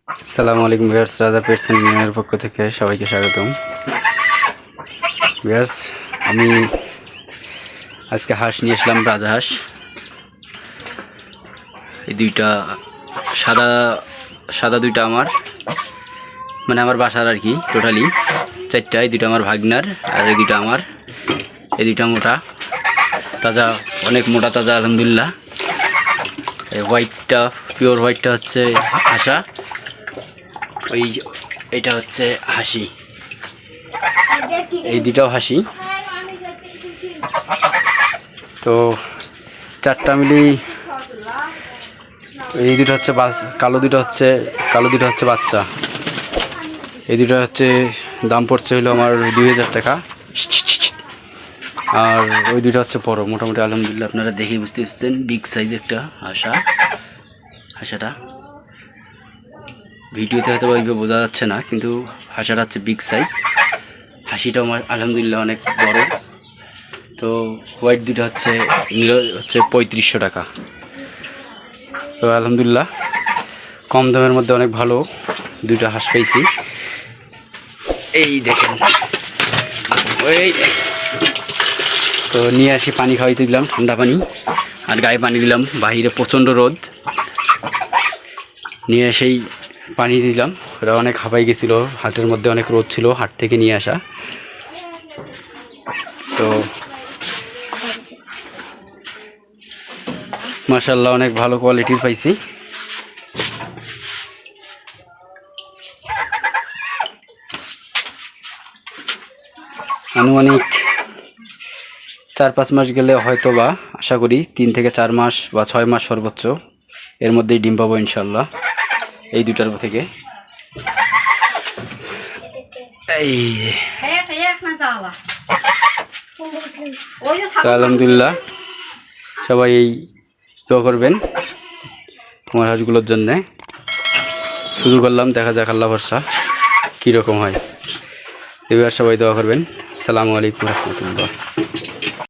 আসসালামু আলাইকুম ভিউয়ার্স, রাজা পেটস এর পক্ষ থেকে সবাইকে স্বাগতম। ভিউয়ার্স, আমি আজকে হাঁস নিয়ে আসলাম, রাজহাঁস। এই দুইটা সাদা সাদা দুইটা আমার মানে আমার বাসার আর কি, টোটালি চারটা। এই দুইটা আমার ভাগনার আর এই দুইটা আমার। এই দুইটা মোটা তাজা, অনেক মোটা তাজা আলহামদুলিল্লাহ। এই হোয়াইটটা, পিওর হোয়াইটটা হচ্ছে হাসা, এইটা হচ্ছে হাসি। এই দুটাও হাসি। তো চারটা মিলি এই দুটো হচ্ছে কালো দুটো হচ্ছে বাচ্চা। এই দুটো হচ্ছে দাম পড়ছে হলো আমার 2000 টাকা। আর ওই দুটো হচ্ছে বড়, মোটামুটি আলহামদুলিল্লাহ আপনারা দেখেই বুঝতে পারছেন, বিগ সাইজ একটা হাসাটা ভিডিওতে হয়তো ওইভাবে বোঝা যাচ্ছে না, কিন্তু হাসাটা হচ্ছে বিগ সাইজ। হাসিটাও আলহামদুলিল্লাহ অনেক বড়। তো হোয়াইট দুটো হচ্ছে 3500 টাকা। তো আলহামদুলিল্লাহ কম দামের মধ্যে অনেক ভালো দুইটা হাঁস পেয়েছি। এই দেখেন, তো নিয়ে আসি পানি খাওয়াইতে দিলাম, ঠান্ডা পানি, আর গায়ে পানি দিলাম। বাহিরে প্রচণ্ড রোদ, নিয়ে এসেই পানি দিলাম। ওরা অনেক হাঁপাই গেছিলো, হাটের মধ্যে অনেক রোদ ছিল, হাট থেকে নিয়ে আসা। তো মাশাআল্লাহ অনেক ভালো কোয়ালিটির পাইছি। আনুমানিক 4-5 মাস গেলে হয়তো বা, আশা করি 3 থেকে 4 মাস বা 6 মাস সর্বোচ্চ এর মধ্যেই ডিম পাবো ইনশাল্লাহ এই দুটার থেকে। এই তো আলহামদুলিল্লাহ সবাই দোয়া করবেন আমার হাঁসগুলোর জন্যে। শুরু করলাম, দেখা যাক আল্লাহ ভরসা কীরকম হয়। এবার সবাই দোয়া করবেন। আসসালামু আলাইকুম রহমতুল্লাহ।